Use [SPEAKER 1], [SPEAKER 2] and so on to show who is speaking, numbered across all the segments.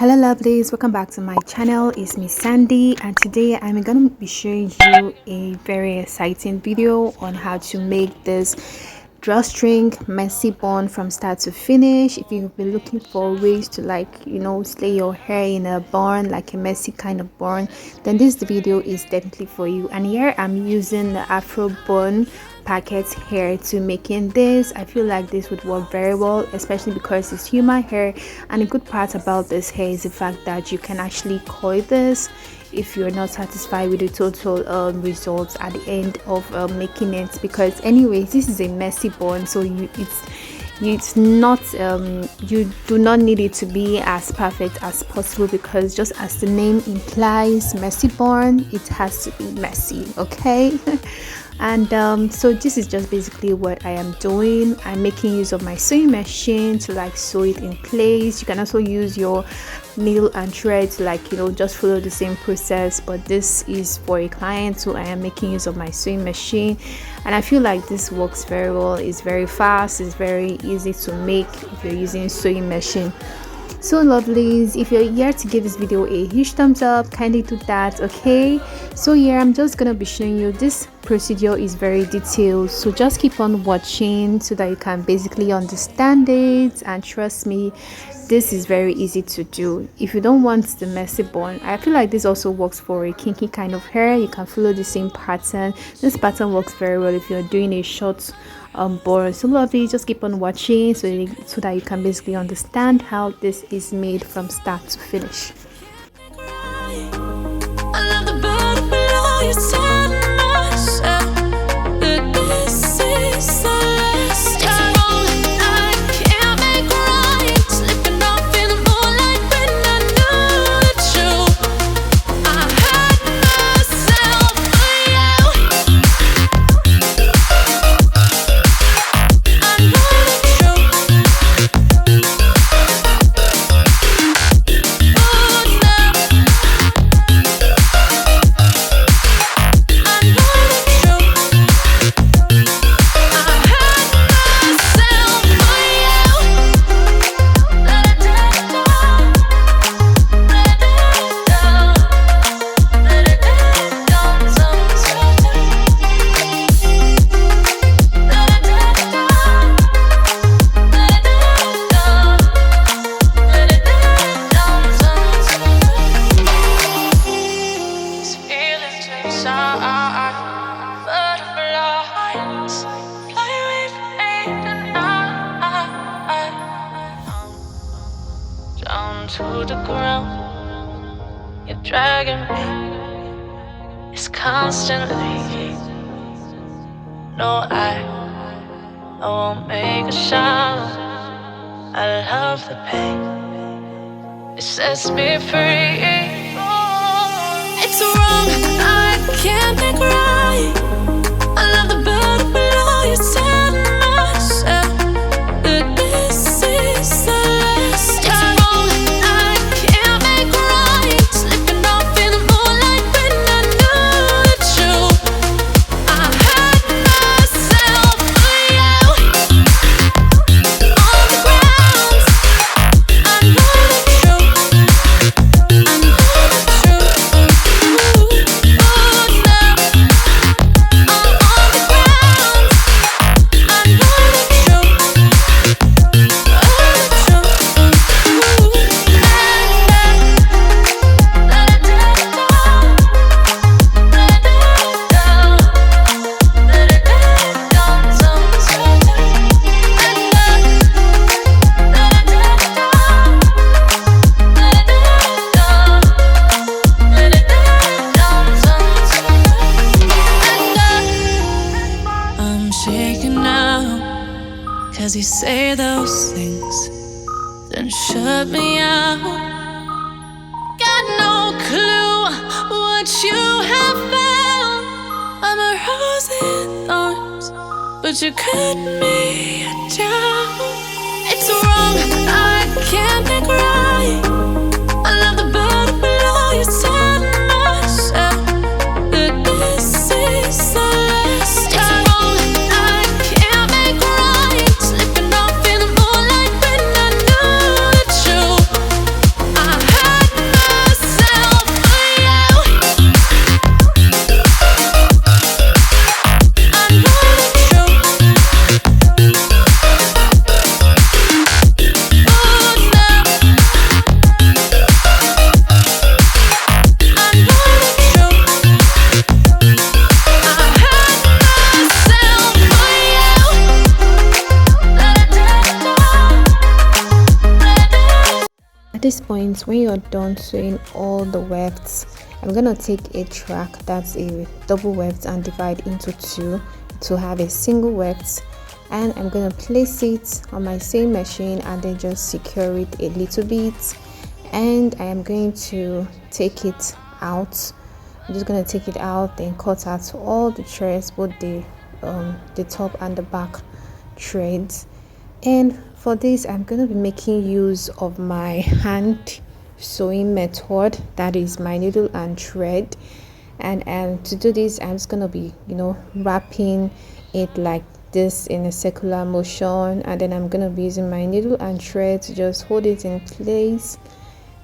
[SPEAKER 1] Hello lovelies, welcome back to my channel. It's Miss Sandy, and today I'm gonna be showing you a very exciting video on how to make this drawstring messy bun from start to finish. If you've been looking for ways to slay your hair in a bun, like a messy kind of bun, then this video is definitely for you. And here I'm using the Afro bun packet hair to making this. I feel like this would work very well, especially because it's human hair, and a good part about this hair is the fact that you can actually coil this if you're not satisfied with the total results at the end of making it. Because anyways, this is a messy bun, so it's not you do not need it to be as perfect as possible, because just as the name implies, messy bun, it has to be messy, okay? And so this is just basically what I am doing. I'm making use of my sewing machine to sew it in place. You can also use your needle and thread to just follow the same process, but this is for a client, so I am making use of my sewing machine, and I feel like this works very well. It's very fast, it's very easy to make if you're using sewing machine. So lovelies, if you're here to give this video a huge thumbs up, kindly do that, okay? So here I'm just gonna be showing you this procedure is very detailed, so just keep on watching so that you can basically understand it. And trust me, this is very easy to do. If you don't want the messy bun, I feel like this also works for a kinky kind of hair. You can follow the same pattern. This pattern works very well if you're doing a short bun. So lovely, just keep on watching so that you can basically understand how this is made from start to finish.
[SPEAKER 2] To the ground, you're dragging me. It's constantly. No, I won't make a sound. I love the pain. It sets me free. It's wrong, I can't make right. I love the bird below you. Tell myself that this is the last time. Cause you say those things, then shut me out. Got no clue what you have found. I'm a rose in thorns, but you cut me down. It's wrong, I can't make right. I love the bird below you. Tell myself that this is the last time. Slipping off in the moonlight when I knew the truth. I
[SPEAKER 1] At this point, when you're done sewing all the wefts, I'm gonna take a track that's a double weft and divide into two to have a single weft, and I'm gonna place it on my sewing machine and then just secure it a little bit. And I am going to take it out. I'm just gonna take it out, then cut out all the threads, both the top and the back threads. And for this, I'm going to be making use of my hand sewing method, that is my needle and thread. And to do this, I'm just going to be wrapping it like this in a circular motion, and then I'm going to be using my needle and thread to just hold it in place.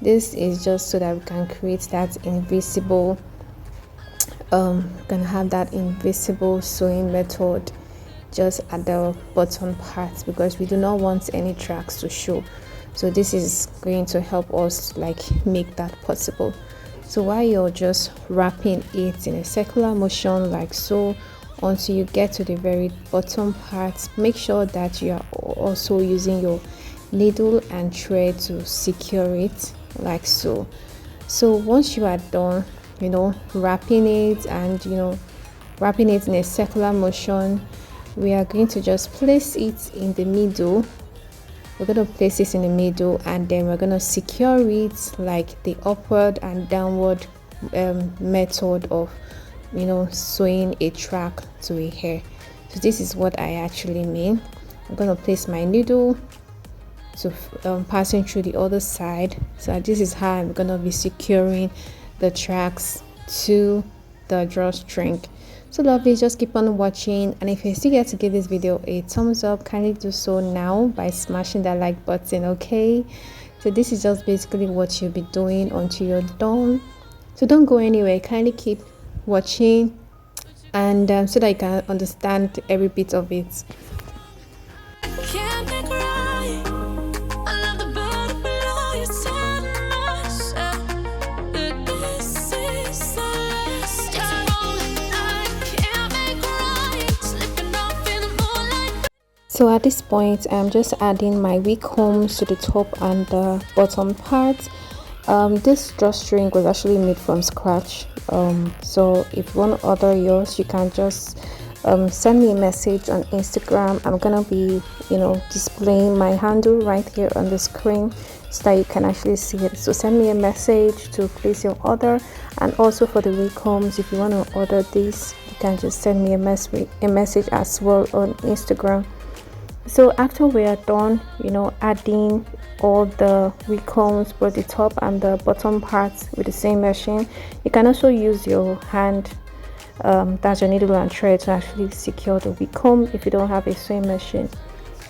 [SPEAKER 1] This is just so that we can create that invisible gonna have that invisible sewing method just at the bottom part, because we do not want any tracks to show. So this is going to help us like make that possible. So while you're just wrapping it in a circular motion like so until you get to the very bottom part, make sure that you are also using your needle and thread to secure it like so. So once you are done wrapping it and wrapping it in a circular motion, we are going to just place it in the middle. We're going to place this in the middle, and then we're going to secure it like the upward and downward method of sewing a track to a hair. So this is what I actually mean. I'm going to place my needle to passing through the other side. So this is how I'm going to be securing the tracks to the drawstring. So lovely, just keep on watching, and if you still get to give this video a thumbs up, kindly do so now by smashing that like button. Okay, so this is just basically what you'll be doing until you're done. So don't go anywhere, kindly keep watching, and so that you can understand every bit of it. So at this point, I'm just adding my wig combs to the top and the bottom part. This drawstring was actually made from scratch. So if you want to order yours, you can just send me a message on Instagram. I'm gonna be displaying my handle right here on the screen so that you can actually see it. So send me a message to place your order. And also for the wig combs, if you want to order this, you can just send me a message as well on Instagram. So after we are done adding all the wig combs, both the top and the bottom parts with the same machine, you can also use your hand, that's your needle and thread, to actually secure the wig comb if you don't have a sewing machine.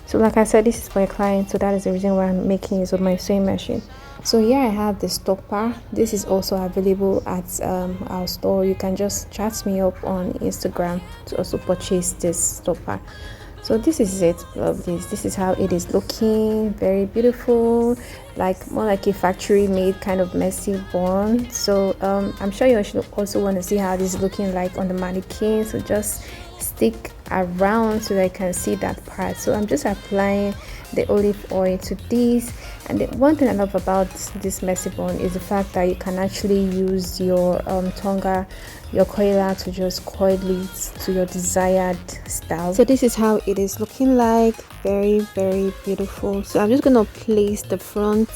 [SPEAKER 1] So like I said, this is for a client, so that is the reason why I'm making use of my sewing machine. So here I have the stopper. This is also available at our store. You can just chat me up on Instagram to also purchase this stopper. So this is it, this is how it is looking. Very beautiful, like more like a factory made kind of messy bun. So I'm sure you should also want to see how this is looking like on the mannequin, so just stick around so that I can see that part. So I'm just applying the olive oil to this, and the one thing I love about this messy bun is the fact that you can actually use your tonga, your coiler, to just coil it to your desired style. So this is how it is looking like. Very, very beautiful. So I'm just gonna place the front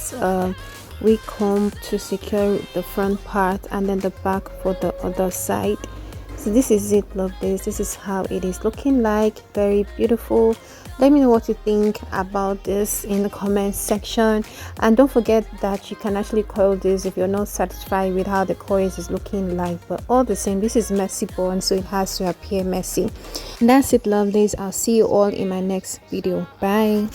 [SPEAKER 1] wig comb to secure the front part, and then the back for the other side. So this is it, lovelies. This is how it is looking like. Very beautiful. Let me know what you think about this in the comment section, and don't forget that you can actually coil this if you're not satisfied with how the coils is looking like. But all the same, this is messy bun, so it has to appear messy. And that's it, lovelies. I'll see you all in my next video. Bye.